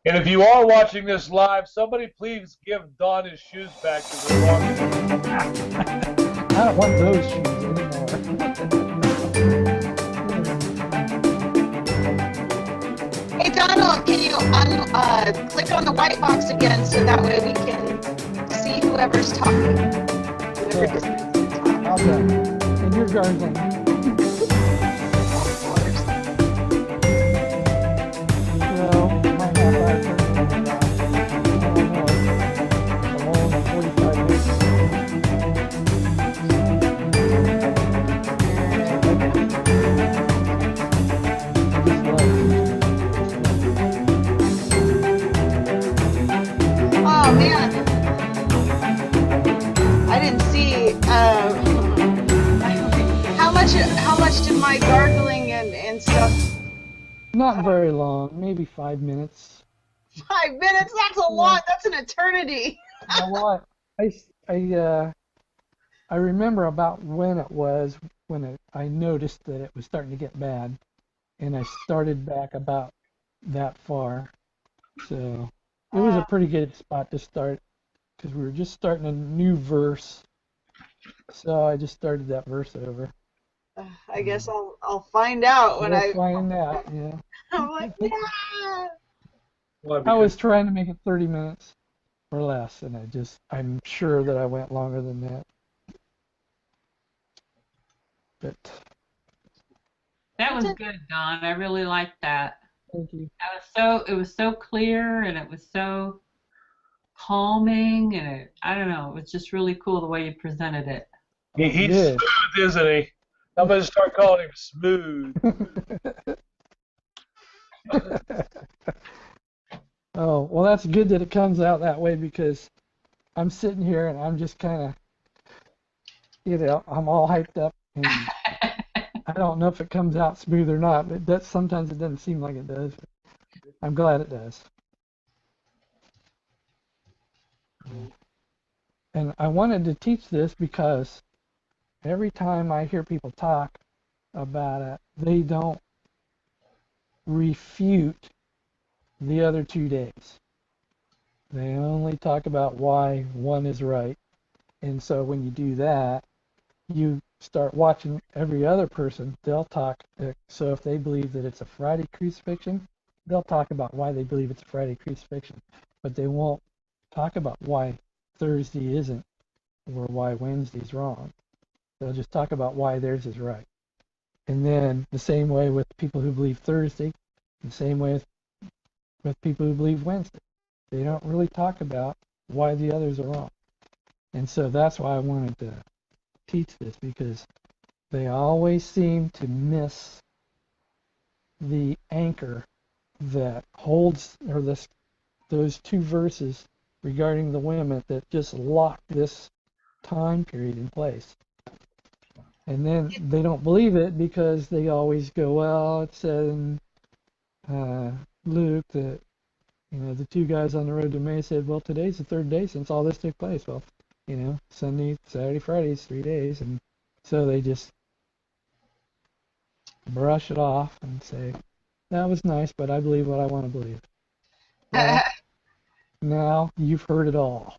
And if you are watching this live, somebody please give Don his shoes back to the wrong. I don't want those shoes anymore. Hey Donald, can you click on the white box again so that way we can see whoever's talking? Whoever Yeah. I'll go. And you're gargling. So, my half hour turn is I don't know. A long 45 minutes. I just Oh man, I didn't see. How much did my gargling and stuff? not very long, maybe 5 minutes. 5 minutes? That's a Yeah. lot. That's an eternity. You know what? I remember about when it was when I noticed that it was starting to get bad, and I started back about that far. So it was a pretty good spot to start because we were just starting a new verse. So I just started that verse over. I guess I'll find out when We'll find out. Yeah. I'm like, yeah. Why? I Because was trying to make it 30 minutes or less, and I'm sure that I went longer than that. But That was good, Don. I really liked that. thank you. It was so clear and it was so calming and I don't know, it was just really cool the way you presented it. he's Good. smooth, isn't he? I'm going to start calling him smooth. Oh, well, that's good that it comes out that way because I'm sitting here and I'm just kind of, I'm all hyped up and I don't know if it comes out smooth or not, but sometimes it doesn't seem like it does. I'm glad it does. And I wanted to teach this because every time I hear people talk about it, they don't refute the other 2 days. They only talk about why one is right. And so when you do that, you start watching every other person. They'll talk. So if they believe that it's a Friday crucifixion, they'll talk about why they believe it's a Friday crucifixion. But they won't talk about why Thursday isn't or why Wednesday's wrong. They'll just talk about why theirs is right. And then the same way with people who believe Thursday, the same way with people who believe Wednesday. They don't really talk about why the others are wrong. And so that's why I wanted to teach this, because they always seem to miss the anchor that holds, or those two verses regarding the women that just lock this time period in place. And then they don't believe it because they always go, well, it said in Luke that, the two guys on the road to Emmaus said, well, today's the third day since all this took place. Well, Sunday, Saturday, Friday's 3 days. And so they just brush it off and say, that was nice, but I believe what I want to believe. Well, now you've heard it all.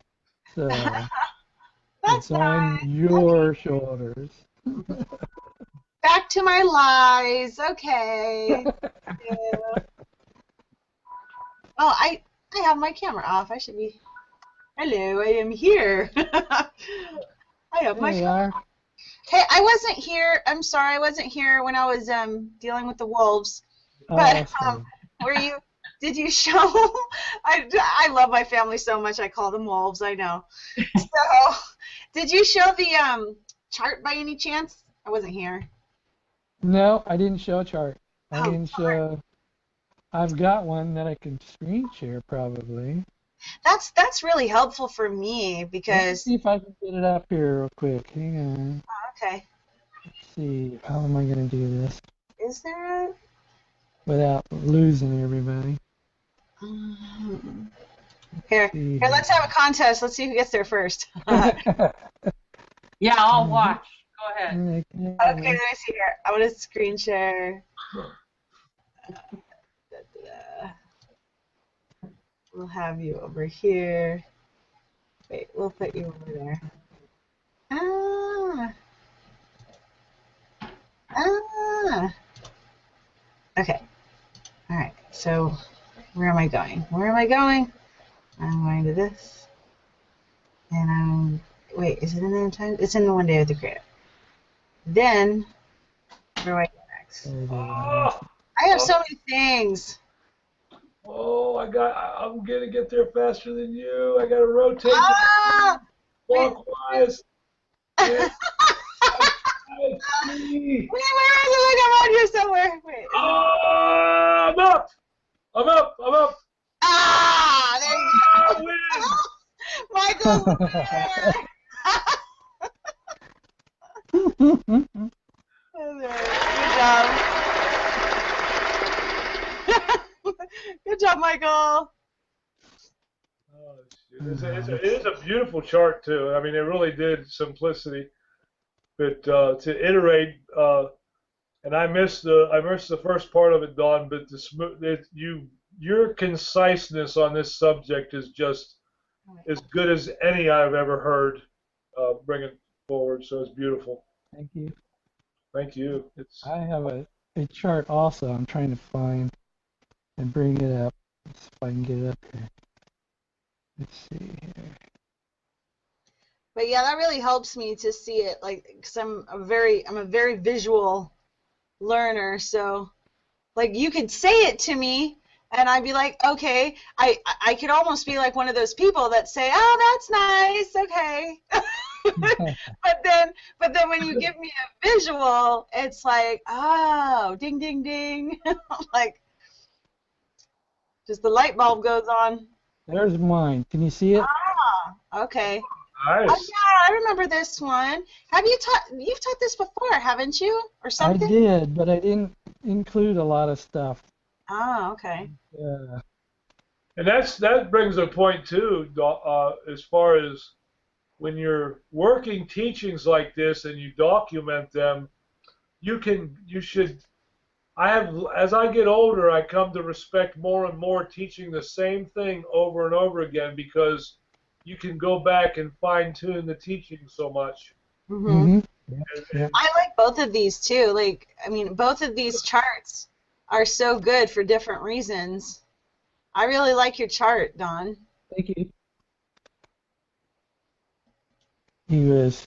So That's it's on nice. your shoulders. Back to my lies. Okay. Yeah. Oh, I have my camera off. I should be. Hello, I am here. I have my. There you are. Hey, I wasn't here. I'm sorry, I wasn't here when I was dealing with the wolves. Oh, But that's fine. were you? Did you show? I love my family so much. I call them wolves. I know. So, did you show the chart by any chance? I wasn't here. No, I didn't show a chart. I Oh, didn't show. I've got one that I can screen share probably. that's really helpful for me Let me because. see if I can get it up here real quick. Hang on. Okay. Let's see. How am I going to do this Is there a? without losing everybody? Here, See here. Let's have a contest. Let's see who gets there first. Yeah, I'll watch. Go ahead. Okay, let me see here. I want to screen share. We'll have you over here. Wait, we'll put you over there. Ah, ah. Okay. All right. So, where am I going? Where am I going? I'm going to this. And wait, is it in the time? It's in the One Day with the Creator. Then, where do I go next? Oh, I have so many things. I'm gonna get there faster than you. I gotta rotate Ah! clockwise. Yeah. Wait, where is it? Look, I'm on here somewhere. Wait. I'm up. I'm up. I'm up. Ah, there you I go. win. Michael's the winner. Good job. Good job, Michael. Oh, shoot. It is a beautiful chart too. I mean, it really did simplicity, but to iterate. And I missed the first part of it, Dawn. But your conciseness on this subject is just as good as any I've ever heard bringing forward. So it's beautiful. Thank you. Thank you. I have a chart also I'm trying to find and bring it up. Let's see if I can get it up here. Let's see here. But yeah, that really helps me to see it, like, because I'm a very visual learner. So, like, you could say it to me, and I'd be like, okay. I could almost be like one of those people that say, oh, that's nice, okay. But then when you give me a visual, it's like, oh, ding, ding, ding. Like, just the light bulb goes on. There's mine. Can you see it? Ah, okay. Nice. Oh, yeah, I remember this one. You've taught this before, haven't you? Or something? I did, but I didn't include a lot of stuff. Oh, okay. Yeah. And that brings a point too, as far as when you're working teachings like this and you document them, as I get older, I come to respect more and more teaching the same thing over and over again, because you can go back and fine tune the teaching so much. Mhm. Yeah. I like both of these too. Like, I mean, both of these charts are so good for different reasons. I really like your chart, Don. Thank you. He was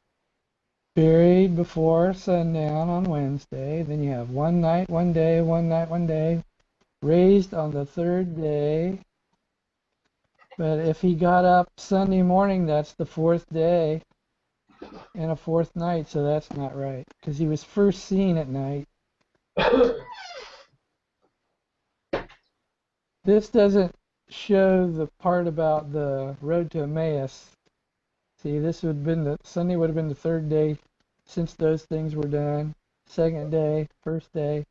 buried before sundown on Wednesday. Then you have one night, one day, one night, one day. Raised on the third day. But if he got up Sunday morning, that's the fourth day and a fourth night, so that's not right, because he was first seen at night. This doesn't show the part about the road to Emmaus. See, this would have been Sunday would have been the third day since those things were done. Second day, first day.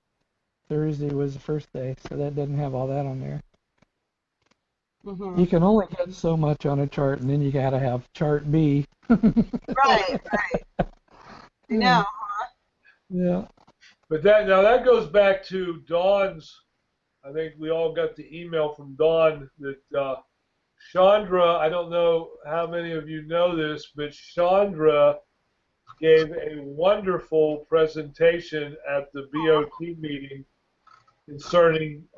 Thursday was the first day, so that doesn't have all that on there. Mhm. You can only get so much on a chart, and then you gotta have chart B. Right. No. Yeah. But that goes back to Dawn's. I think we all got the email from Dawn that Chandra. I don't know how many of you know this, but Chandra gave a wonderful presentation at the BOT meeting concerning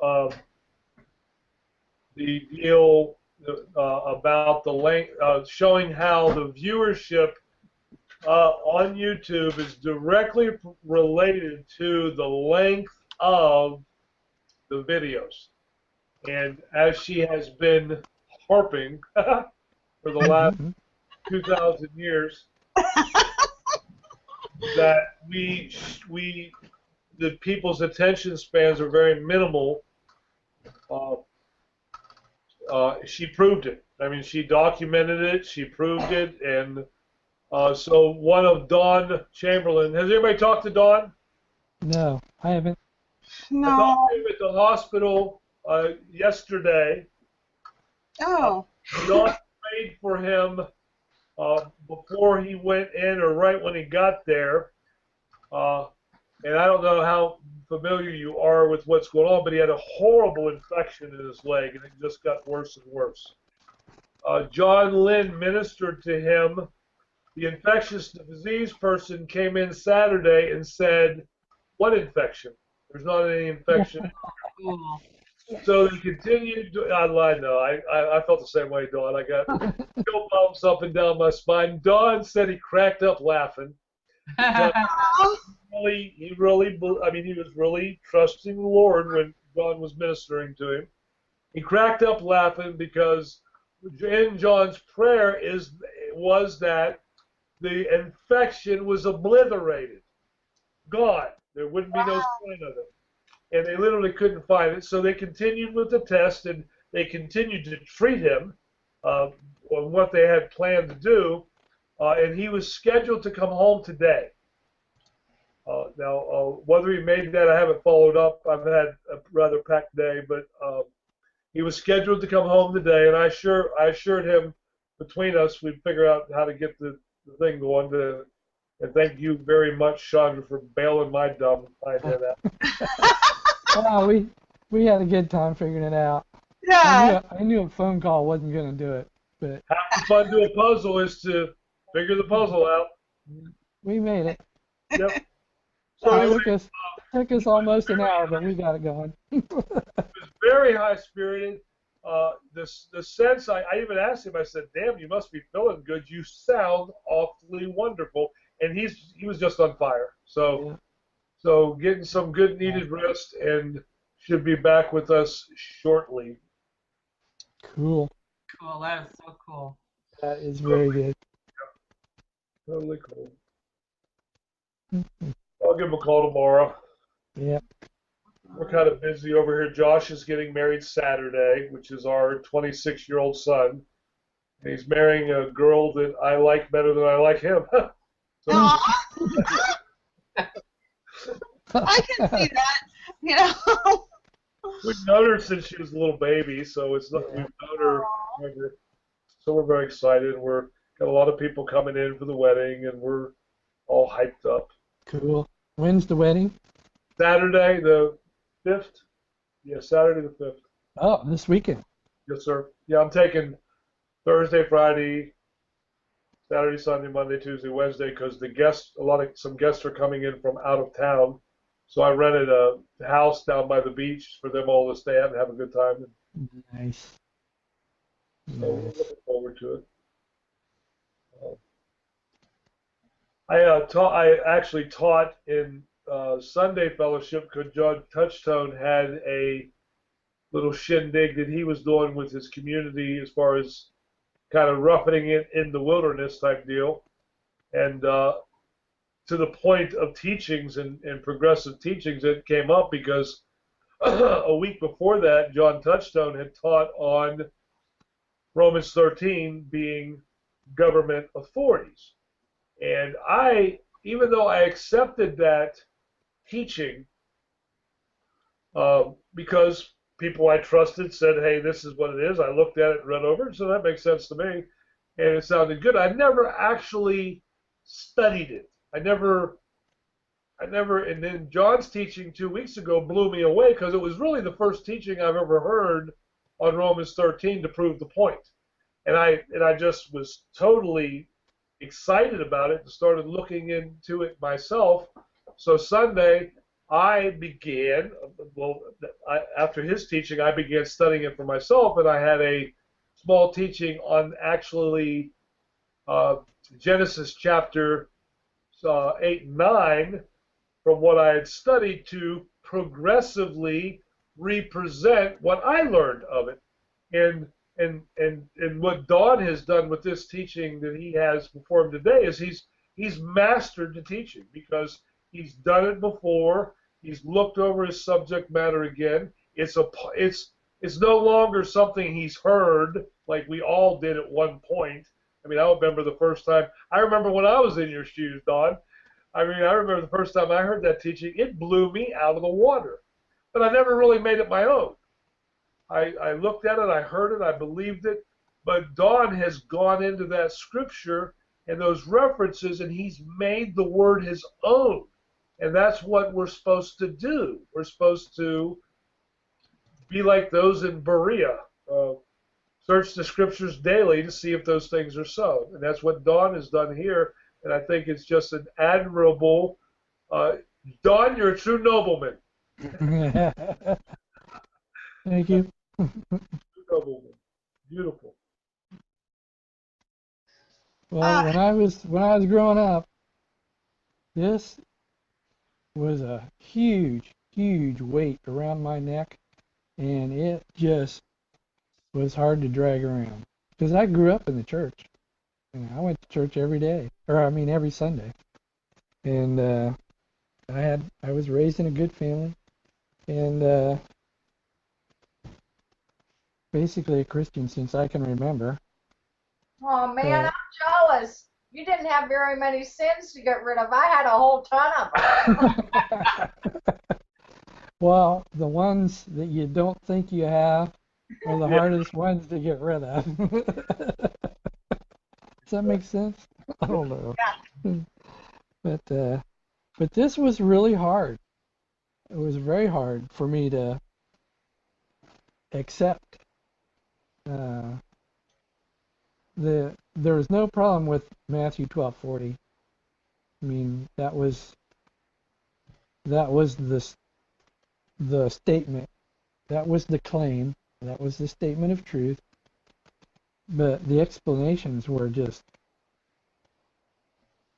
the deal about the length, showing how the viewership on YouTube is directly related to the length of the videos. And as she has been harping for the last 2,000 years, that the people's attention spans are very minimal. She proved it. I mean, she documented it, she proved it, and so one of Dawn Chamberlain. Has anybody talked to Dawn? No, I haven't. I No. talked to him at the hospital yesterday. Oh. Dawn prayed for him before he went in, or right when he got there. And I don't know how familiar you are with what's going on, but he had a horrible infection in his leg, and it just got worse and worse. John Lynn ministered to him. The infectious disease person came in Saturday and said, "What infection? There's not any infection." Cool. So they continued. I lied. No, I felt the same way, Dawn. I got chill bumps up and down my spine. Dawn said he cracked up laughing. He was really trusting the Lord when John was ministering to him. He cracked up laughing because in John's prayer was that the infection was obliterated, gone. There wouldn't be no sign of it. And they literally couldn't find it. So they continued with the test, and they continued to treat him on what they had planned to do. And he was scheduled to come home today. Now, whether he made that, I haven't followed up. I've had a rather packed day, but he was scheduled to come home today, and I assured him between us we'd figure out how to get the thing going. And thank you very much, Chandra, for bailing my dumb idea that. Well, we had a good time figuring it out. Yeah. I knew a phone call wasn't going to do it, but Half the fun to a puzzle is to figure the puzzle out. we made it. Yep. So So it took us almost an hour, but we got it going. It was very high spirited. The sense I even asked him, I said, "Damn, you must be feeling good. You sound awfully wonderful." And he was just on fire. So getting some good needed rest, and should be back with us shortly. Cool. Cool. That is so cool. That is very good. Totally cool. I'll give him a call tomorrow. Yeah. We're kind of busy over here. Josh is getting married Saturday, which is our 26-year-old son. And he's marrying a girl that I like better than I like him. So, Aw. I can see that. You know. we've known her since she was a little baby, so we've known her. So we're very excited. We're got a lot of people coming in for the wedding, and we're all hyped up. Cool. When's the wedding? Saturday the 5th. Yeah, Saturday the 5th. Oh, this weekend. Yes, sir. Yeah, I'm taking Thursday, Friday, Saturday, Sunday, Monday, Tuesday, Wednesday, because some guests are coming in from out of town. So I rented a house down by the beach for them all to stay at and have a good time. Nice. So we're Nice. looking forward to it. I actually taught in Sunday fellowship because John Touchstone had a little shindig that he was doing with his community as far as kind of roughing it in the wilderness type deal. And to the point of teachings and progressive teachings, it came up because a week before that, John Touchstone had taught on Romans 13 being government authorities. And even though I accepted that teaching, because people I trusted said, "Hey, this is what it is," I looked at it and read over it, so that makes sense to me, and it sounded good. I never actually studied it. I never, and then John's teaching 2 weeks ago blew me away because it was really the first teaching I've ever heard on Romans 13 to prove the point. And I just was totally excited about it and started looking into it myself. So Sunday, after his teaching, I began studying it for myself, and I had a small teaching on actually Genesis chapter 8 and 9 from what I had studied to progressively represent what I learned of it. And what Don has done with this teaching that he has before him today is he's mastered the teaching because he's done it before. He's looked over his subject matter again. It's no longer something he's heard like we all did at one point. I mean, I remember the first time. I remember when I was in your shoes, Don. I mean, I remember the first time I heard that teaching. It blew me out of the water. But I never really made it my own. I looked at it, I heard it, I believed it, but Don has gone into that scripture and those references, and he's made the word his own. And that's what we're supposed to do. We're supposed to be like those in Berea. Search the scriptures daily to see if those things are so. And that's what Dawn has done here. And I think it's just an admirable. Dawn, you're a true nobleman. Thank you. True nobleman. Beautiful. Well, when I was growing up, this was a huge weight around my neck, and it just was hard to drag around because I grew up in the church. And I went to church every day, every Sunday, and I was raised in a good family, and basically a Christian since I can remember. Oh man, I'm jealous. You didn't have very many sins to get rid of. I had a whole ton of them. Well, the ones that you don't think you have are the hardest ones to get rid of. Does that make sense? I don't know. Yeah. But this was really hard. It was very hard for me to accept. There was no problem with Matthew 12:40. I mean, that was the statement. That was the claim. That was the statement of truth. But the explanations were just,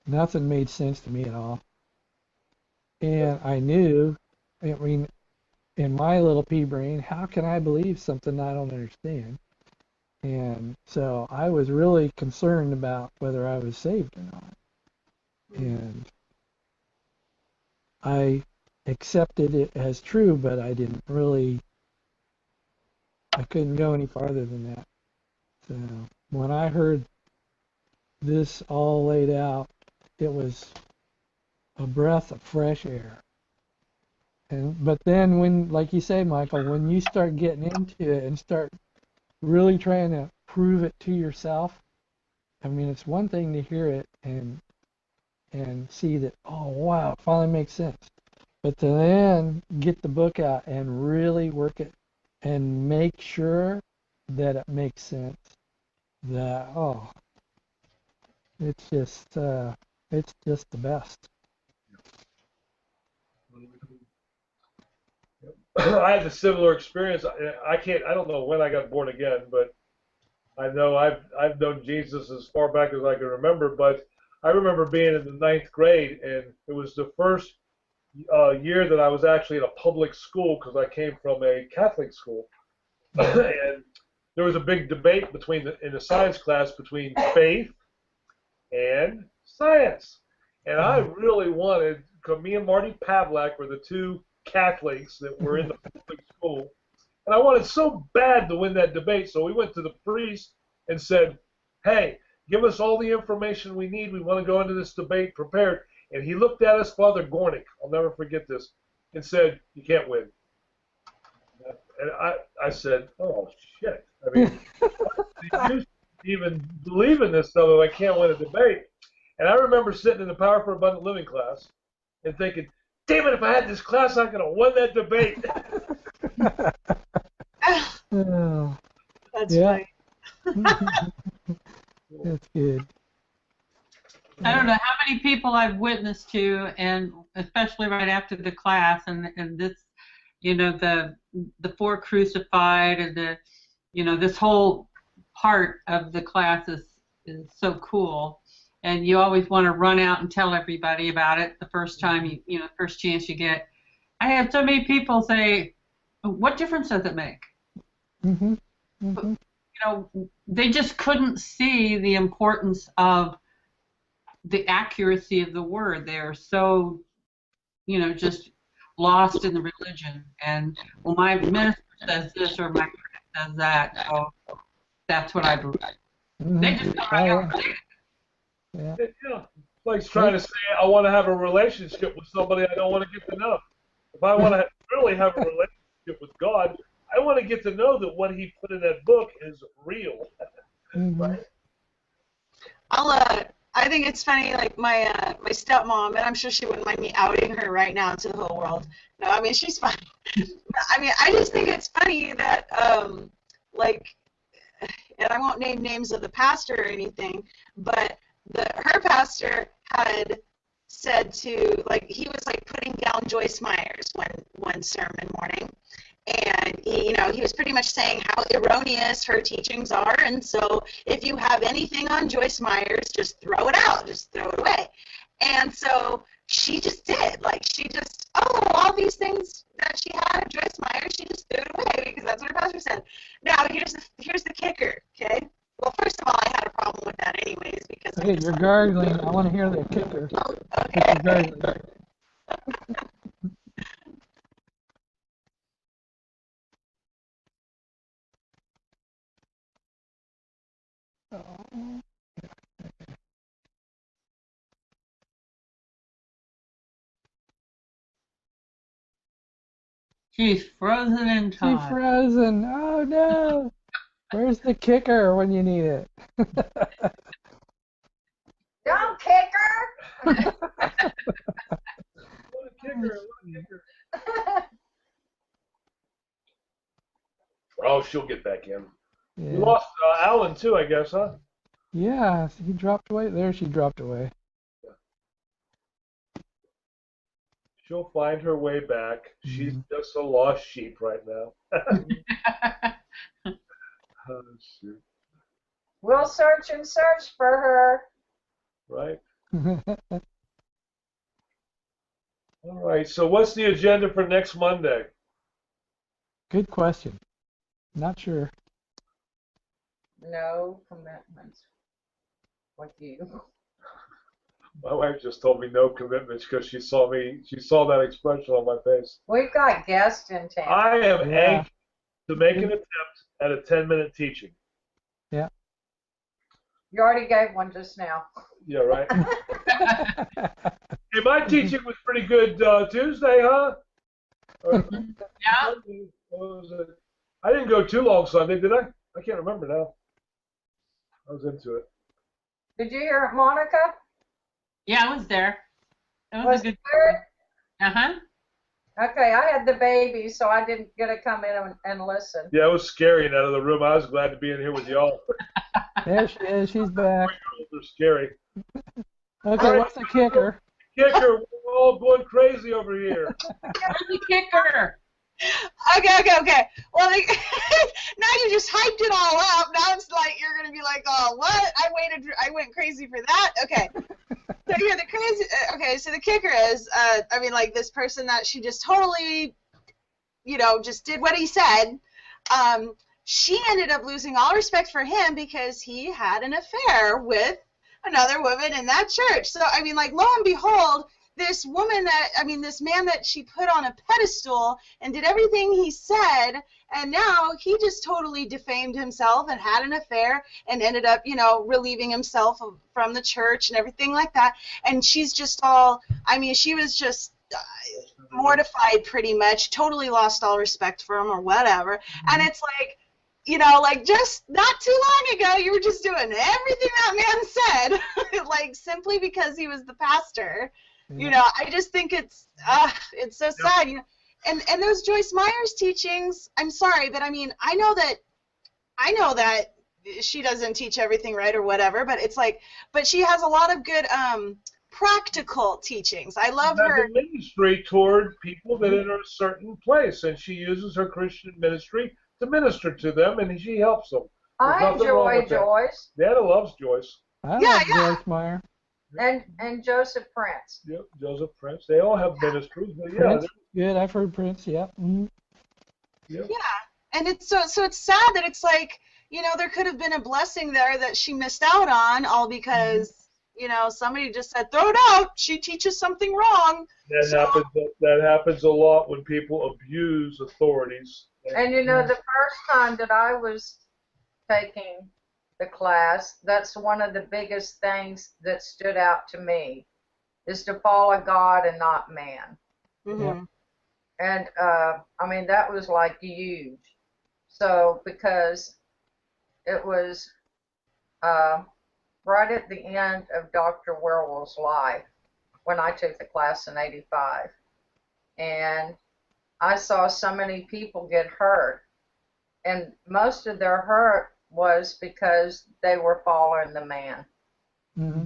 nothing made sense to me at all. And I knew, in my little pea brain, how can I believe something I don't understand? And so I was really concerned about whether I was saved or not. And I accepted it as true, but I couldn't go any farther than that. So when I heard this all laid out, it was a breath of fresh air. But then when, like you say, Michael, when you start getting into it and start really trying to prove it to yourself, I mean, it's one thing to hear it and see that, oh wow, it finally makes sense. But to then get the book out and really work it and make sure that it makes sense, that, oh, it's just the best. I had a similar experience. I don't know when I got born again, but I know I've known Jesus as far back as I can remember. But I remember being in the 9th grade, and it was the first year that I was actually in a public school because I came from a Catholic school, and there was a big debate in the science class between faith and science, and I really wanted, because me and Marty Pavlak were the two Catholics that were in the public school, and I wanted so bad to win that debate. So we went to the priest and said, "Hey, give us all the information we need. We want to go into this debate prepared." And he looked at us, Father Gornick, I'll never forget this, and said, "You can't win." And I said, "Oh shit! I mean, you even believe in this stuff if I can't win a debate?" And I remember sitting in the Power for Abundant Living class and thinking, damn it, if I had this class, I could have won that debate. That's funny. That's good. I don't know how many people I've witnessed to, and especially right after the class, and this, the four crucified, and this whole part of the class is so cool, and you always want to run out and tell everybody about it the first time first chance you get. I had so many people say, "What difference does it make?" Mm-hmm. Mm-hmm. They just couldn't see the importance of the accuracy of the word. They're so, just lost in the religion. And, well, my minister says this or my priest says that, so that's what I believe. Mm-hmm. They just don't understand. Yeah. Like trying to say, I want to have a relationship with somebody I don't want to get to know. If I want to really have a relationship with God, I want to get to know that what he put in that book is real. Mm-hmm. Right? I think it's funny, like my stepmom, and I'm sure she wouldn't mind me outing her right now to the whole world. No, I mean she's fine. I mean, I just think it's funny that like, and I won't name names of the pastor or anything, but her pastor had said to, like, he was like putting down Joyce Myers one sermon morning, and he was pretty much saying how erroneous her teachings are, and so if you have anything on Joyce Myers, just throw it out, just throw it away. And so she just did, like, all these things that she had on Joyce Myers, she just threw it away because that's what her pastor said. Now here's the kicker, okay? Well, first of all, I had a problem with that anyways because Okay, you're gargling. I want to hear the kicker. okay. You're gargling. Oh. She's frozen in She time. frozen. Oh no. Where's the kicker when you need it? Don't kick her. What a kicker! What a kicker! Oh, she'll get back in. You Yeah. lost Alan too, I guess, huh? Yeah, he dropped away. There she dropped away. She'll find her way back. She's just a lost sheep right now. Oh, shoot. We'll search and search for her. Right. All right. So, what's the agenda for next Monday? Good question. Not sure. No commitments with you. My wife just told me no commitments because she saw that expression on my face. We've got guests in town. I am Yeah. anxious to make an attempt at a 10-minute teaching. Yeah. You already gave one just now. Yeah, right. Hey, my teaching was pretty good Tuesday, huh? Yeah. What was it? I didn't go too long Sunday, did I? I can't remember now. I was into it. Did you hear it, Monica? Yeah, I was there. It was Was a good. it good? Uh-huh. Okay, I had the baby, so I didn't get to come in and listen. Yeah, it was scary in that other room. I was glad to be in here with y'all. There she is. She's back. They're scary. Okay, what's the kicker? Kicker, we're all going crazy over here. Where's the kicker? Okay. Well, like, now you just hyped it all up. Now it's like you're gonna be like, oh, what? I went crazy for that. Okay. So yeah, the crazy. Okay, so the kicker is, I mean, like this person that she just totally, just did what he said. She ended up losing all respect for him because he had an affair with another woman in that church. So I mean, like, lo and behold, this man that she put on a pedestal and did everything he said, and now he just totally defamed himself and had an affair and ended up, relieving himself from the church and everything like that. And she's just she was just mortified pretty much, totally lost all respect for him or whatever. And it's like, like just not too long ago, you were just doing everything that man said, like simply because he was the pastor. I just think it's so sad. And those Joyce Myers teachings, I'm sorry, but I mean, I know that she doesn't teach everything right or whatever, but it's like, but she has a lot of good practical teachings. I love her. Has a ministry toward people that are in a certain place, and she uses her Christian ministry to minister to them, and she helps them. I enjoy Joyce. Dana loves Joyce. I love Joyce Meyer. And Joseph Prince. Yep, Joseph Prince. They all have ministries, but yeah. Prince, good. I've heard Prince. Yep. Mm-hmm. Yep. Yeah, and it's so it's sad that it's like, there could have been a blessing there that she missed out on, all because somebody just said, throw it out. She teaches something wrong. That happens a lot when people abuse authorities. And the first time that I was taking the class, that's one of the biggest things that stood out to me, is to follow God and not man. Mm-hmm. And that was like huge. So because it was right at the end of Dr. Werwell's life when I took the class in '85. And I saw so many people get hurt. And most of their hurt was because they were following the man. Mm-hmm.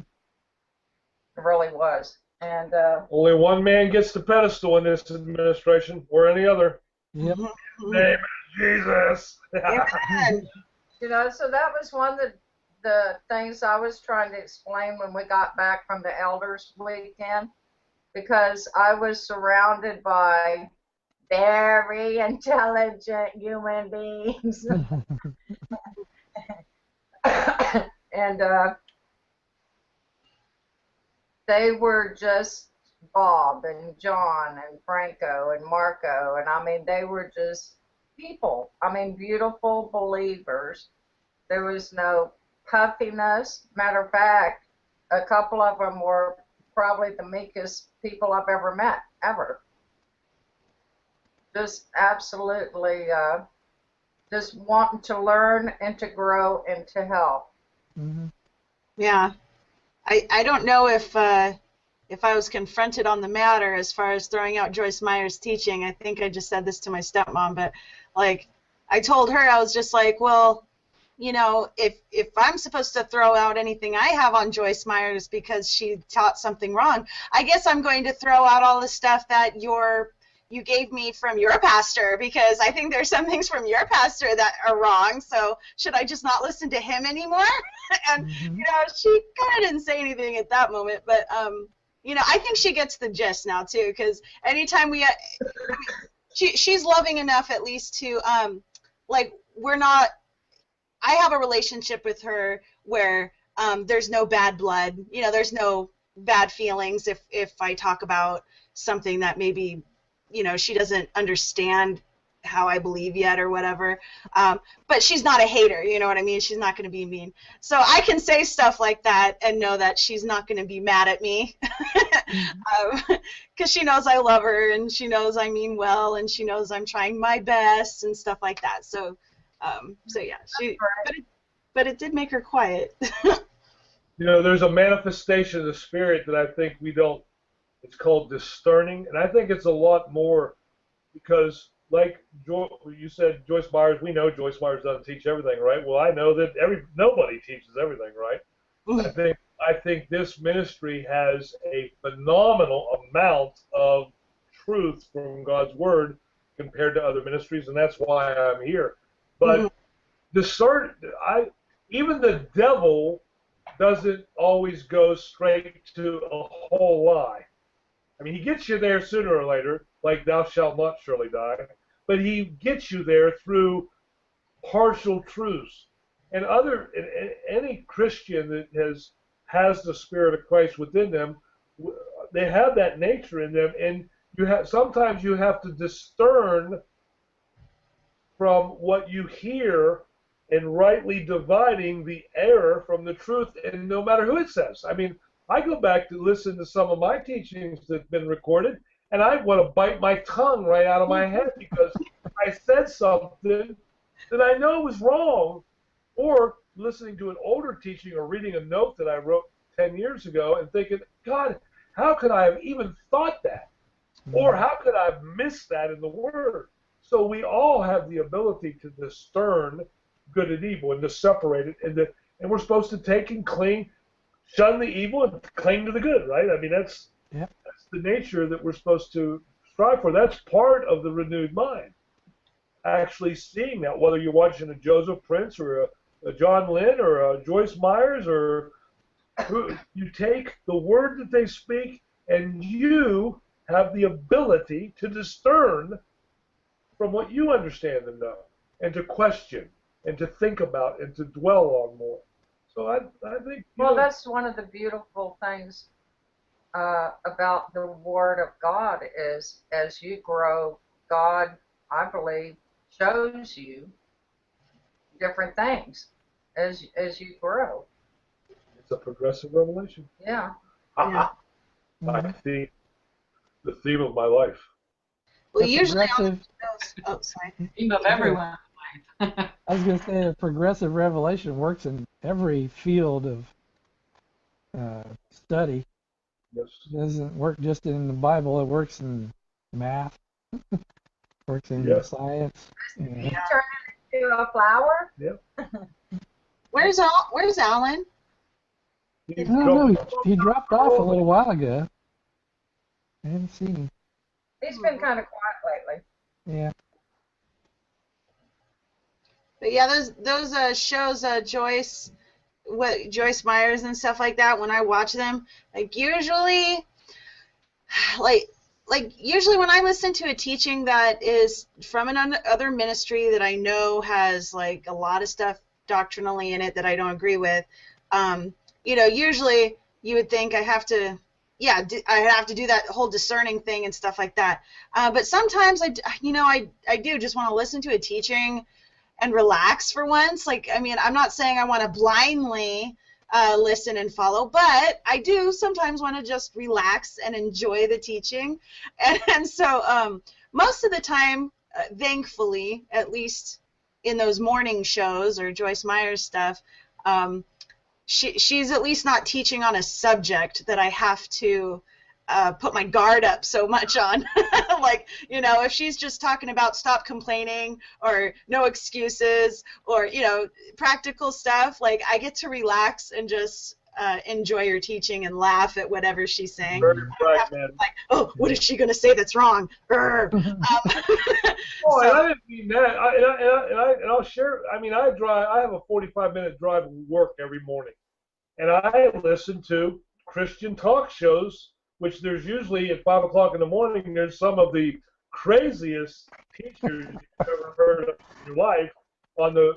It really was. And Only one man gets the pedestal in this administration, or any other. Yep. His name is Jesus. Amen. you know, so that was one of the things I was trying to explain when we got back from the elders weekend, because I was surrounded by very intelligent human beings. And they were just Bob and John and Franco and Marco, and I mean, they were just people. I mean, beautiful believers. There was no puffiness. Matter of fact, a couple of them were probably the meekest people I've ever met, ever. Just absolutely just wanting to learn and to grow and to help. Mm-hmm. Yeah. I don't know if I was confronted on the matter as far as throwing out Joyce Meyer's teaching. I think I just said this to my stepmom, but like I told her, I was just like, well, you know, if I'm supposed to throw out anything I have on Joyce Myers because she taught something wrong, I guess I'm going to throw out all the stuff that you gave me from your pastor, because I think there's some things from your pastor that are wrong. So should I just not listen to him anymore? And Mm-hmm. you know, she kind of didn't say anything at that moment, but you know, I think she gets the gist now too, because anytime she's loving enough at least to like I have a relationship with her where there's no bad blood, you know, there's no bad feelings if I talk about something that maybe, you know, she doesn't understand how I believe yet or whatever. But she's not a hater, you know what I mean? She's not going to be mean. So I can say stuff like that and know that she's not going to be mad at me. Because she knows I love her, and she knows I mean well, and she knows I'm trying my best and stuff like that. So yeah, but it did make her quiet. You know, there's a manifestation of the Spirit that I think we don't, it's called discerning, and I think it's a lot more because, like you said, Joyce Myers, we know Joyce Myers doesn't teach everything, right? Well, I know that nobody teaches everything, right? I think this ministry has a phenomenal amount of truth from God's Word compared to other ministries, and that's why I'm here. But even the devil doesn't always go straight to a whole lie. I mean, he gets you there sooner or later, like thou shalt not surely die, but he gets you there through partial truths. And any Christian that has the Spirit of Christ within them, they have that nature in them, and sometimes you have to discern from what you hear and rightly dividing the error from the truth, and no matter who it says. I mean, I go back to listen to some of my teachings that have been recorded, and I want to bite my tongue right out of my head because I said something that I know was wrong, or listening to an older teaching or reading a note that I wrote 10 years ago and thinking, God, how could I have even thought that? Or how could I have missed that in the Word? So we all have the ability to discern good and evil and to separate it, and we're supposed to take and cling, shun the evil and cling to the good, right? I mean, that's the nature that we're supposed to strive for. That's part of the renewed mind. Actually seeing that, whether you're watching a Joseph Prince or a John Lynn or a Joyce Myers, or you take the word that they speak and you have the ability to discern from what you understand and know, and to question, and to think about, and to dwell on more. So I think... Well, that's one of the beautiful things about the Word of God is, as you grow, God, I believe, shows you different things as you grow. It's a progressive revelation. Yeah. The theme of my life. Well, The usually progressive- oh, sorry. Theme of everyone. I was going to say a progressive revelation works in every field of study. Yes. It doesn't work just in the Bible. It works in math. Works in Yes. science. You Yeah. turn it into a flower. Where's Alan? He's I don't know. jumped. He dropped off a little while ago. I haven't seen him. He's been kind of quiet lately. Yeah. But yeah, those shows, Joyce Myers and stuff like that. When I watch them, like usually when I listen to a teaching that is from another ministry that I know has like a lot of stuff doctrinally in it that I don't agree with, usually you would think I have to do that whole discerning thing and stuff like that. But sometimes I do just want to listen to a teaching and relax for once. Like, I mean, I'm not saying I want to blindly listen and follow, but I do sometimes want to just relax and enjoy the teaching. And so most of the time, thankfully, at least in those morning shows or Joyce Myers stuff, she's at least not teaching on a subject that I have to put my guard up so much on. Like, if she's just talking about stop complaining or no excuses or, practical stuff, like I get to relax and just enjoy her teaching and laugh at whatever she's saying. Very right, man. Like, oh, what is she going to say that's wrong? Oh, and I didn't mean that. And I'll share. I mean, I have a 45-minute drive to work every morning, and I listen to Christian talk shows, which there's usually at 5 o'clock in the morning. There's some of the craziest teachers you've ever heard of in your life on the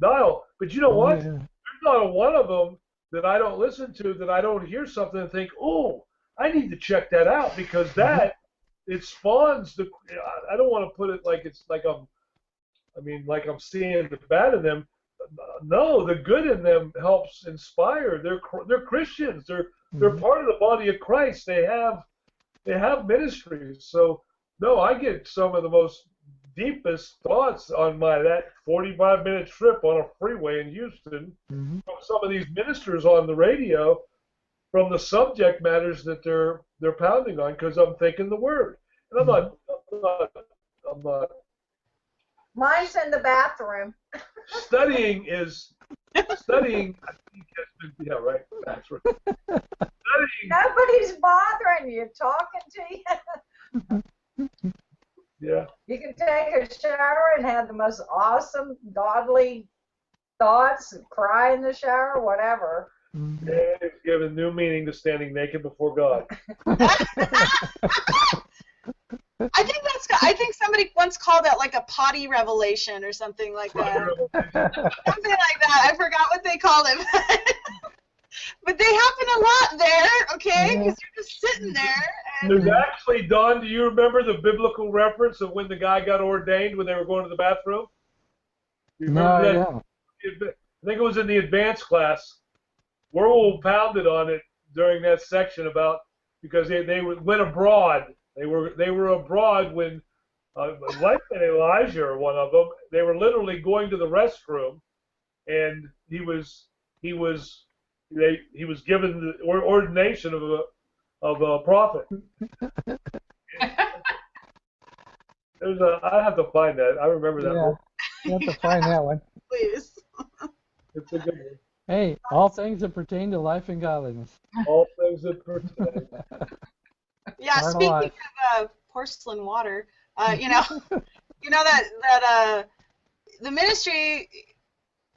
dial. But you know what? Yeah. There's not one of them that I don't listen to that I don't hear something and think, oh, I need to check that out, because that it spawns the. I don't want to put it like it's like I'm seeing the bad in them. No, the good in them helps inspire. They're Christians. They're part of the body of Christ. They have ministries. So no, I get some of the most deepest thoughts on that 45-minute trip on a freeway in Houston from some of these ministers on the radio, from the subject matters that they're pounding on, because I'm thinking the word. And I'm not. Mine's in the bathroom. Studying. I think has been, yeah, right. That's right. Studying. Nobody's bothering you, talking to you. Yeah. You can take a shower and have the most awesome, godly thoughts, and cry in the shower, whatever. Yeah, it's given new meaning to standing naked before God. I think somebody once called that like a potty revelation or something like that. Something like that. I forgot what they called it. But they happen a lot there, okay? Because you're just sitting there. There's actually, Don, do you remember the biblical reference of when the guy got ordained when they were going to the bathroom? You remember that? Yeah. I think it was in the advanced class. Whirlpool pounded on it during that section about, because they went abroad. They were abroad when, like Elijah or one of them, they were literally going to the restroom, and he was given the ordination of a prophet. I have to find that. I remember that one. You have to find that one. Please. It's a good one. Hey, all things that pertain to life and godliness. All things that pertain. Yeah, Part of speaking life. of porcelain water, that the ministry,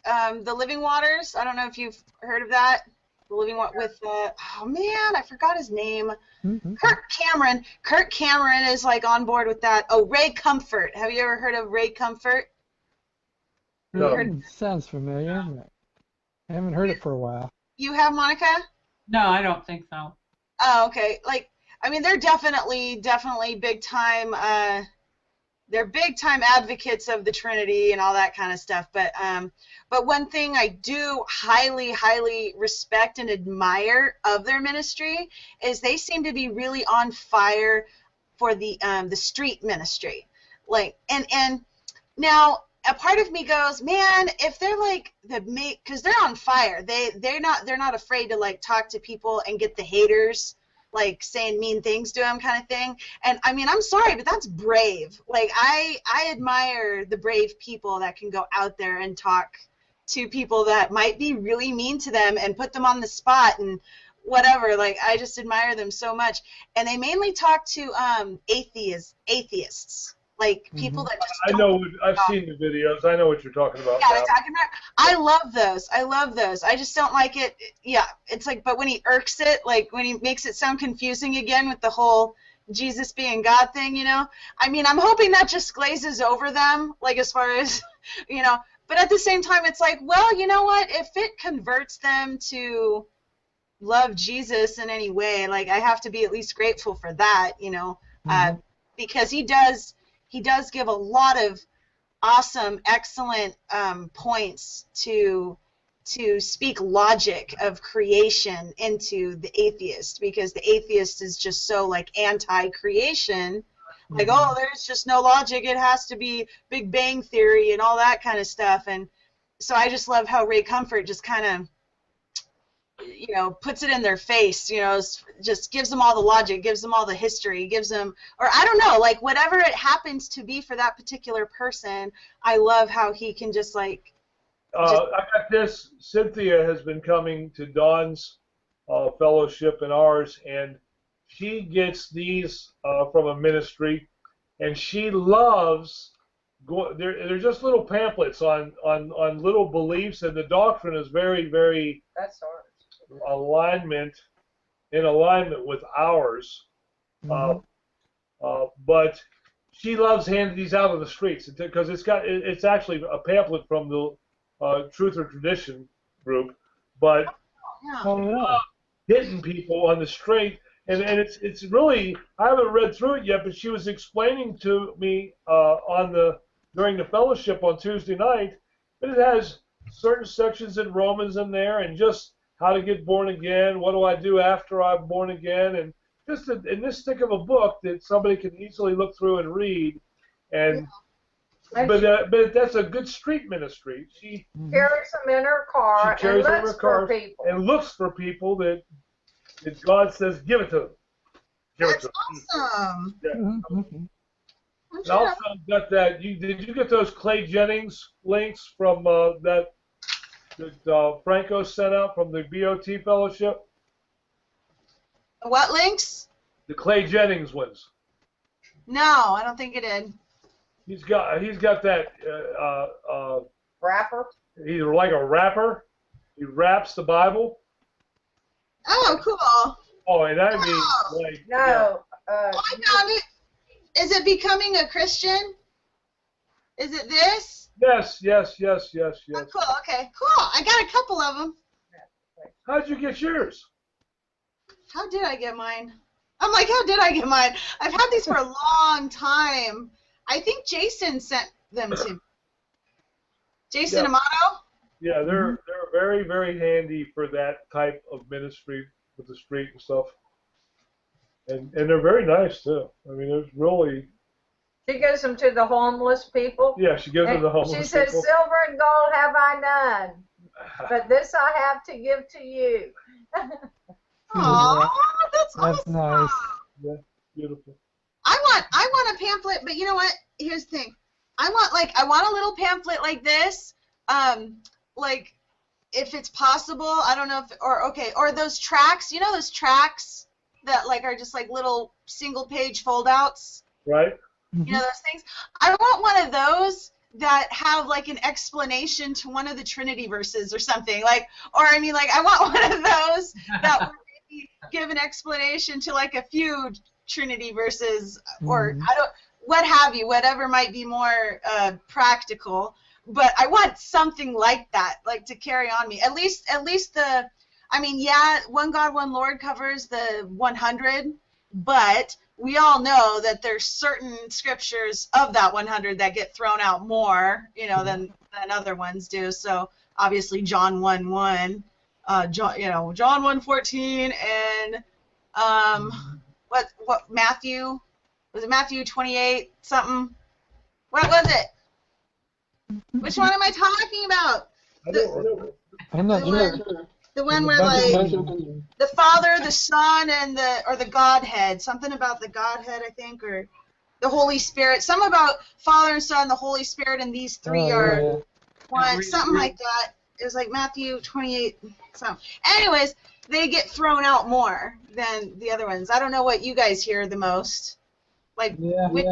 the Living Waters. I don't know if you've heard of that. The Living Water with oh man, I forgot his name. Kirk Cameron. Kirk Cameron is like on board with that. Oh, Ray Comfort. Have you ever heard of Ray Comfort? No. Sounds familiar. I haven't heard it for a while. You have, Monica? No, I don't think so. Oh, okay. Like, I mean, they're definitely big time. They're big time advocates of the Trinity and all that kind of stuff. But one thing I do highly, highly respect and admire of their ministry is they seem to be really on fire for the street ministry. Like, and now a part of me goes, man, if they're like because they're on fire, they're not afraid to like talk to people and get the haters like saying mean things to them kind of thing. And I mean, I'm sorry, but that's brave. Like I admire the brave people that can go out there and talk to people that might be really mean to them and put them on the spot and whatever. Like I just admire them so much. And they mainly talk to atheists. Like people that just I know. I've seen the videos. I know what you're talking about. yeah, Now. they're talking about. I love those. I love those. I just don't like it. Yeah, it's like, but when he irks it, like when he makes it sound confusing again with the whole Jesus being God thing, you know. I mean, I'm hoping that just glazes over them, like as far as, you know. But at the same time, it's like, well, you know what? If it converts them to love Jesus in any way, like I have to be at least grateful for that, you know, because he does give a lot of awesome, excellent points to speak logic of creation into the atheist, because the atheist is just so like anti-creation, like oh, there's just no logic, it has to be Big Bang Theory and all that kind of stuff. And so I just love how Ray Comfort just kind of, you know, puts it in their face, you know, just gives them all the logic, gives them all the history, gives them, or I don't know, like whatever it happens to be for that particular person. I love how he can just like. I got this. Cynthia has been coming to Dawn's fellowship and ours, and she gets these from a ministry, and she loves. They're just little pamphlets on little beliefs, and the doctrine is very, very. That's ours. In alignment with ours, but she loves handing these out on the streets because it's actually a pamphlet from the Truth or Tradition group, but hitting people on the street, and it's really, I haven't read through it yet, but she was explaining to me during the fellowship on Tuesday night that it has certain sections in Romans in there, and just how to get born again, what do I do after I'm born again, and just in this thick of a book that somebody can easily look through and read, and but that's a good street ministry. She carries them in her car and looks for people. And looks for people that God says give it to them. That's awesome. Yeah. And also got that. Did you get those Clay Jennings links from that Franco sent out from the BOT fellowship? What links? The Clay Jennings ones. No, I don't think it did. He's got that Rapper? He's like a rapper. He raps the Bible. Oh, cool. Oh, and I mean, like. No. I found it. Is it Becoming a Christian? Is it this? Yes. Oh, cool. Okay, cool. I got a couple of them. How'd you get yours? How did I get mine? I'm like, how did I get mine? I've had these for a long time. I think Jason sent them to me. Jason Amato? Yeah, they're very, very handy for that type of ministry with the street and stuff. And they're very nice, too. I mean, it's really... She gives them to the homeless people. Yeah, she gives them to the homeless people. She says, silver and gold have I none, but this I have to give to you. Aw, that's awesome. Nice. Yeah, beautiful. I want a pamphlet, but you know what? Here's the thing. I want a little pamphlet like this. Like if it's possible, I don't know if or those tracts, you know those tracts that like are just like little single page foldouts? Right. You know those things? I want one of those that have like an explanation to one of the Trinity verses or something. Like, or I mean like I want one of those that would maybe give an explanation to like a few Trinity verses or what have you, whatever might be more practical. But I want something like that, like to carry on me. At least the, I mean, yeah, One God, One Lord covers the 100, but we all know that there's certain scriptures of that 100 that get thrown out more, you know, than other ones do. So obviously John 1:1, John 1:14, and what Matthew, was it Matthew 28 something? What was it? Which one am I talking about? I don't remember. I'm not The sure. one, the one There's a where bunch like of- the Father, the Son, and the Godhead. Something about the Godhead, I think, or the Holy Spirit. Some about Father and Son, the Holy Spirit, and these three Oh, are yeah. one, something like that. It was like Matthew 28. Something. Anyways, they get thrown out more than the other ones. I don't know what you guys hear the most. Like, Yeah. which-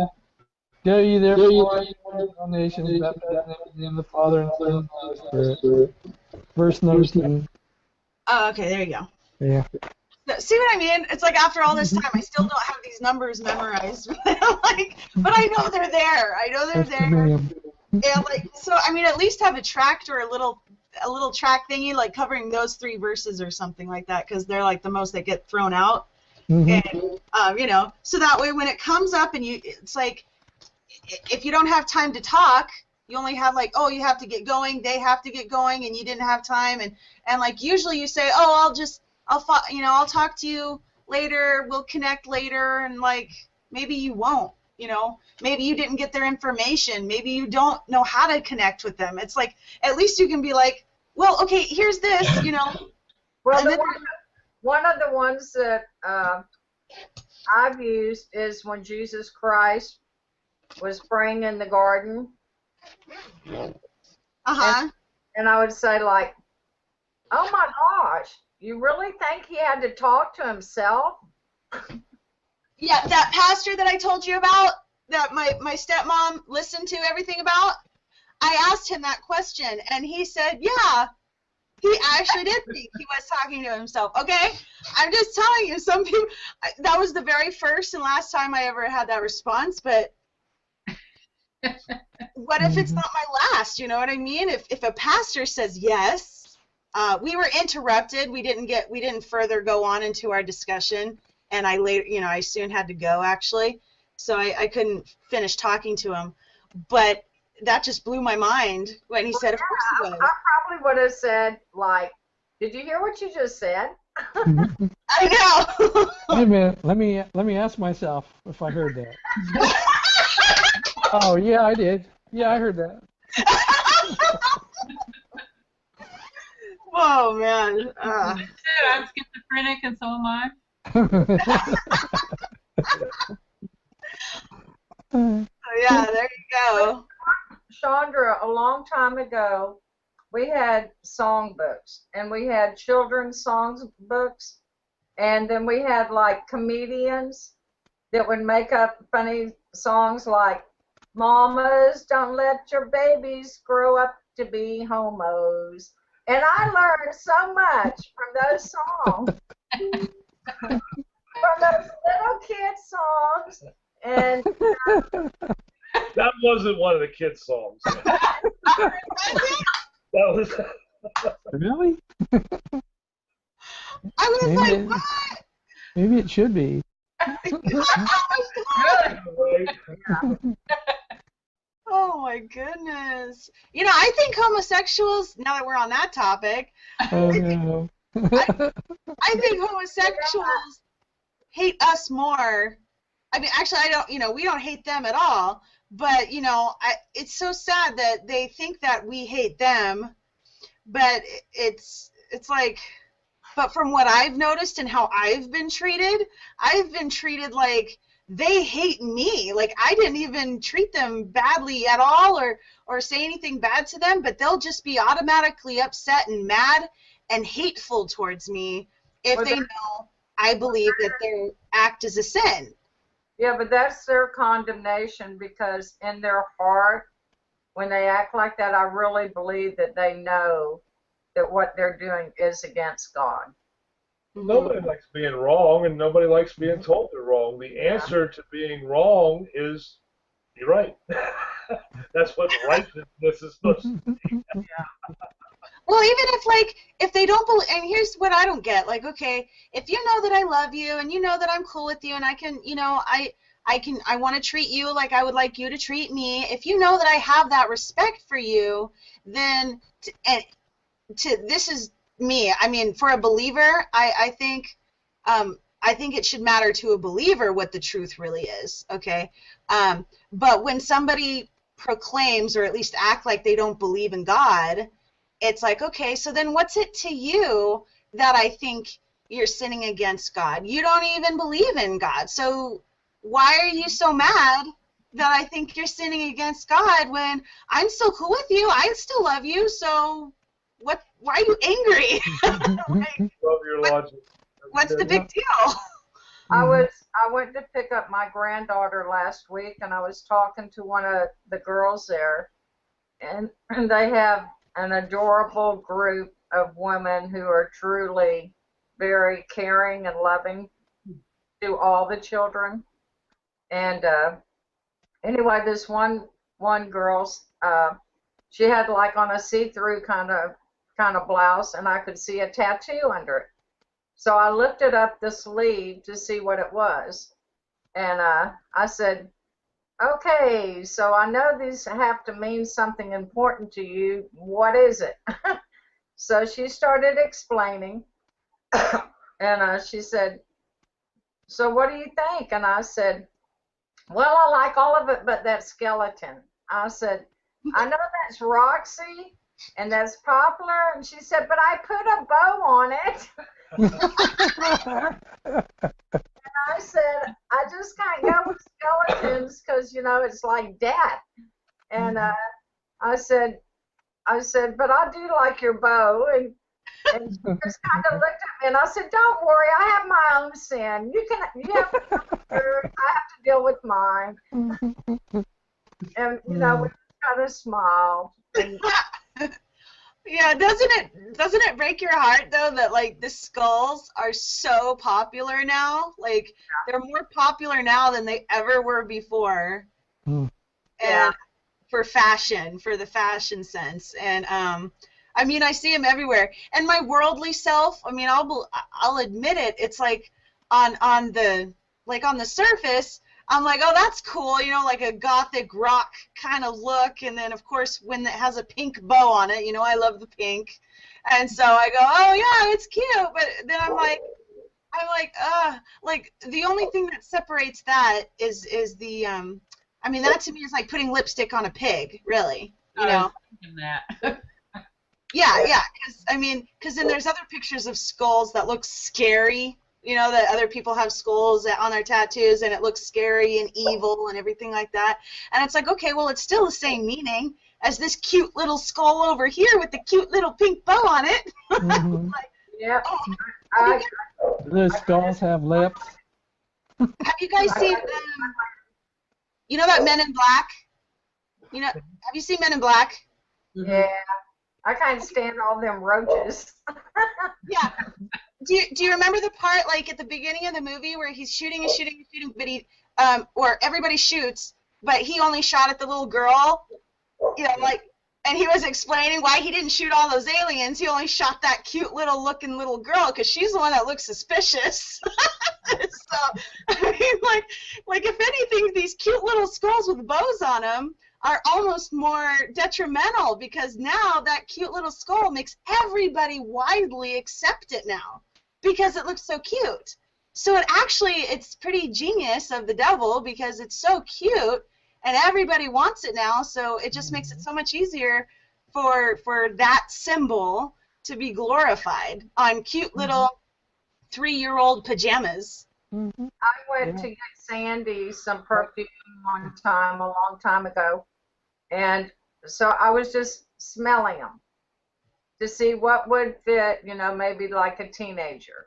Go ye therefore into all nations, baptizing them in the name of the Father and Son and Holy Spirit. Verse 19. oh, okay, there you go. Yeah. See what I mean? It's like after all this time, I still don't have these numbers memorized. Like, but I know they're there. I know they're That's there. million. Yeah, like so. I mean, at least have a tract or a little track thingy, like covering those 3 verses or something like that, because they're like the most that get thrown out. Mhm. And you know, so that way when it comes up and it's like, if you don't have time to talk, you only have like, oh, you have to get going, they have to get going, and you didn't have time, and like usually you say, oh, I'll talk to you later, we'll connect later, and like maybe you won't, you know, maybe you didn't get their information, maybe you don't know how to connect with them. It's like at least you can be like, well, okay, here's this, you know. Well, And then- one of the ones that I've used is when Jesus Christ was praying in the garden, and I would say like, oh my gosh, you really think he had to talk to himself? Yeah, that pastor that I told you about, that my stepmom listened to everything about, I asked him that question, and he said, yeah, he actually did think he was talking to himself. Okay? I'm just telling you, some people, that was the very first and last time I ever had that response, but what if it's not my last? You know what I mean? If a pastor says yes, we were interrupted. We didn't further go on into our discussion, and I soon had to go actually, so I couldn't finish talking to him. But that just blew my mind when he said, "Of course he was." I probably would have said like, did you hear what you just said? I know. Wait a minute. Let me ask myself if I heard that. Oh yeah, I did. Yeah, I heard that. Whoa, man. I'm schizophrenic and so am I. Yeah, there you go. Chandra, a long time ago, we had song books, and we had children's songs books, and then we had like comedians that would make up funny songs like, Mamas, don't let your babies grow up to be homos. And I learned so much from those songs, from those little kid songs, and That wasn't one of the kids' songs. That was. Really? I was Maybe like, what? Maybe it should be. Oh my goodness. You know, I think homosexuals, now that we're on that topic, Oh no. I think homosexuals hate us more. I mean, actually, we don't hate them at all, but, it's so sad that they think that we hate them, but it's like, but from what I've noticed and how I've been treated like they hate me. Like, I didn't even treat them badly at all or say anything bad to them, but they'll just be automatically upset and mad and hateful towards me if they know I believe that their act is a sin. yeah, but that's their condemnation, because in their heart, when they act like that, I really believe that they know that what they're doing is against God. Nobody likes being wrong, and nobody likes being told they're wrong. The answer to being wrong is you're right. That's what righteousness is supposed to be. Well, even if they don't believe, and here's what I don't get, like, okay, if you know that I love you and you know that I'm cool with you and I can, I want to treat you like I would like you to treat me, if you know that I have that respect for you, then this is me. I mean, for a believer, I think it should matter to a believer what the truth really is, okay? But when somebody proclaims or at least act like they don't believe in God, it's like, okay, so then what's it to you that I think you're sinning against God? You don't even believe in God. So why are you so mad that I think you're sinning against God when I'm still cool with you? I still love you. So why are you angry? Like, Love your logic. what's the big deal? I went to pick up my granddaughter last week, and I was talking to one of the girls there, and they have an adorable group of women who are truly very caring and loving to all the children. And anyway, this one girl, she had like on a see-through kind of blouse, and I could see a tattoo under it. So I lifted up the sleeve to see what it was, and I said, okay, so I know these have to mean something important to you. What is it? So she started explaining, and she said, so what do you think? And I said, well, I like all of it but that skeleton. I said, I know that's Roxy, and that's popular. And she said, but I put a bow on it. I said, I just can't go with skeletons because, you know, it's like death. And I said, but I do like your bow. And she just kind of looked at me, and I said, don't worry, I have my own sin. You have to deal with yours, I have to deal with mine. And, you know, we kind of smiled. And, Yeah, doesn't it break your heart though that like the skulls are so popular now? Like they're more popular now than they ever were before. Mm. And for fashion, for the fashion sense. And I mean, I see them everywhere. And my worldly self, I mean, I'll admit it. It's like on the surface, I'm like, oh, that's cool, you know, like a gothic rock kind of look. And then, of course, when it has a pink bow on it, you know, I love the pink. And so I go, oh, yeah, it's cute. But then I'm like, the only thing that separates that is the, I mean, that to me is like putting lipstick on a pig, really, you know? That. Yeah, because then there's other pictures of skulls that look scary. You know, that other people have skulls on their tattoos, and it looks scary and evil and everything like that. And it's like, okay, well, it's still the same meaning as this cute little skull over here with the cute little pink bow on it. Mhm. Like, yeah. oh, Do those skulls have lips? have you guys seen, you know that Men in Black? You know, have you seen Men in Black? Yeah. I can't stand all them roaches. Yeah. Do you remember the part like at the beginning of the movie where he's shooting, but or everybody shoots, but he only shot at the little girl, you know, like, and he was explaining why he didn't shoot all those aliens. He only shot that cute looking little girl because she's the one that looks suspicious. So I mean, like if anything, these cute little skulls with bows on them are almost more detrimental because now that cute little skull makes everybody widely accept it now because it looks so cute. So it's pretty genius of the devil because it's so cute and everybody wants it now, so it just makes it so much easier for that symbol to be glorified on cute little 3-year-old pajamas. Mm-hmm. I went to get Sandy some perfume one time, a long time ago, and so I was just smelling them to see what would fit, you know, maybe like a teenager.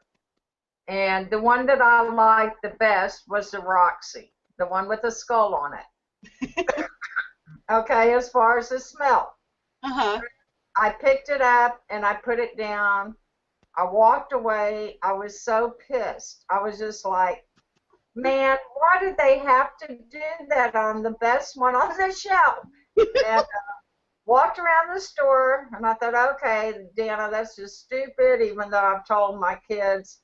And the one that I liked the best was the Roxy, the one with the skull on it. Okay, as far as the smell. Uh-huh. I picked it up and I put it down. I walked away. I was so pissed. I was just like, man, why did they have to do that on the best one on the shelf? And walked around the store, and I thought, okay, Dana, that's just stupid, even though I've told my kids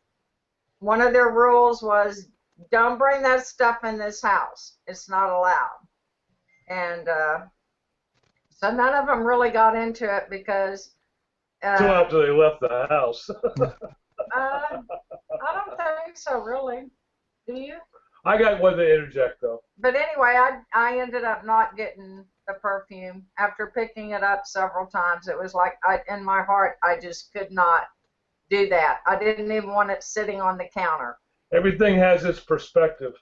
one of their rules was don't bring that stuff in this house. It's not allowed. And so none of them really got into it because Until after they left the house. I don't think so, really. Do you? I got one to interject, though. But anyway, I ended up not getting the perfume. After picking it up several times, it was like in my heart, I just could not do that. I didn't even want it sitting on the counter. Everything has its perspective.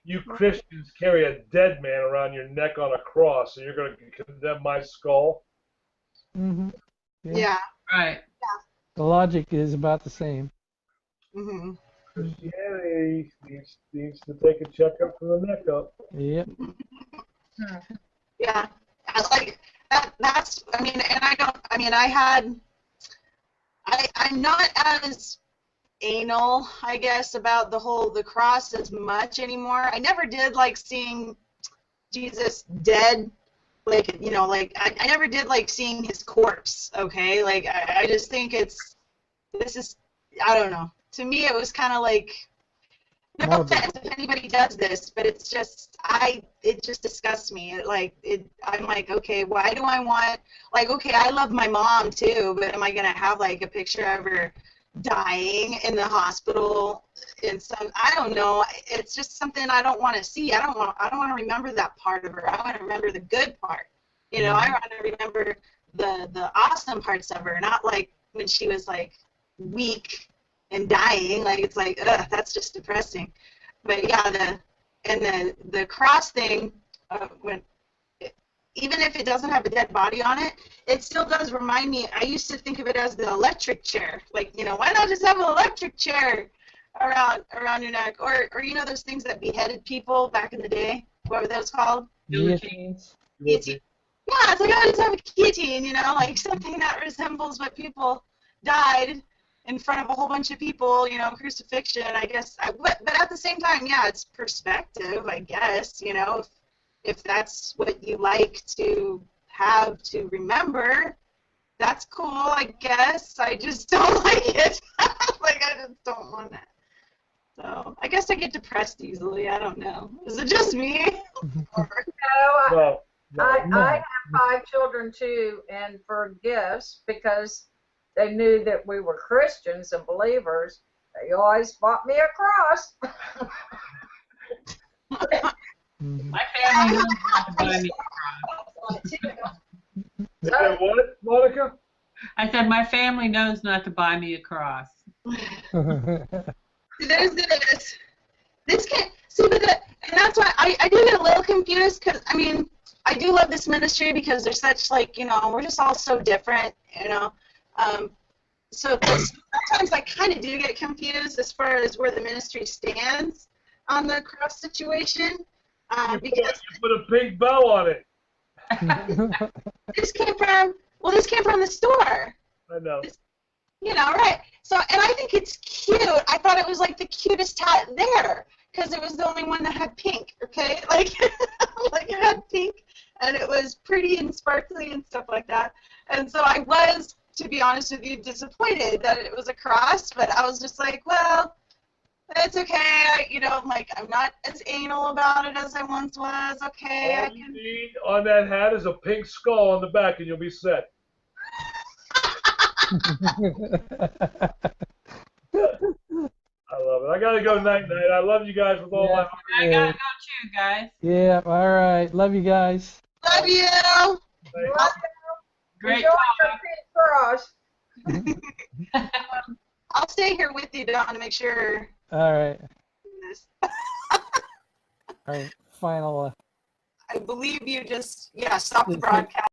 You Christians carry a dead man around your neck on a cross, and you're going to condemn my skull? Mm-hmm. Yeah. Right. The logic is about the same. Hmm. Christianity needs to take a checkup from the neck up. Yep. Yeah. I like that. That's. I mean, and I don't. I mean, I'm not as anal, I guess, about the cross as much anymore. I never did like seeing Jesus dead, like, you know, like I never did like seeing his corpse. Okay, like I just think this is, I don't know. To me, it was kind of like, no Morbid. offense if anybody does this, but it's just it just disgusts me. I'm like, okay, why do I want, like, okay, I love my mom too, but am I gonna have like a picture of her dying in the hospital in some, I don't know, it's just something I don't want to see. I don't want to remember that part of her. I want to remember the good part. You know, I want to remember the awesome parts of her, not like when she was like weak and dying. Like, it's like, ugh, that's just depressing. But yeah, the cross thing, when even if it doesn't have a dead body on it, it still does remind me. I used to think of it as the electric chair. Like, you know, why not just have an electric chair around your neck? Or you know those things that beheaded people back in the day? What were those called? Guillotines. Guillotine. Yeah, it's like, oh, just have a guillotine, you know, like something that resembles what people died in front of a whole bunch of people, you know, crucifixion, I guess. But at the same time, yeah, it's perspective, I guess, you know, if that's what you like to have to remember, that's cool, I guess. I just don't like it. Like, I just don't want it. So I guess I get depressed easily. I don't know. Is it just me? No, No, I have 5 children too, and for gifts, because they knew that we were Christians and believers, they always bought me a cross. Mhm. My family knows not to buy me a cross. You know what, Monica? I said my family knows not to buy me a cross. There's this can't see, but and that's why I do get a little confused, because I mean, I do love this ministry because they're such, like, you know, we're just all so different, you know. So sometimes I kind of do get confused as far as where the ministry stands on the cross situation, because You put a pink bow on it. this came from the store. I know. You know, right? So, and I think it's cute. I thought it was like the cutest hat there because it was the only one that had pink. Okay, like, like it had pink, and it was pretty and sparkly and stuff like that. And so I was, to be honest with you, disappointed that it was a cross. But I was just like, well, it's okay. You know, like, I'm not as anal about it as I once was. Okay, I All you can. need on that hat is a pink skull on the back, and you'll be set. I love it. I gotta go night night. I love you guys with all my heart. I gotta go too, guys. Yeah, all right. Love you guys. Love you. Great Enjoy talk. your pink cross. I'll stay here with you, Don, to make sure. All right. This. All right. Final. I believe you just, stop the broadcast.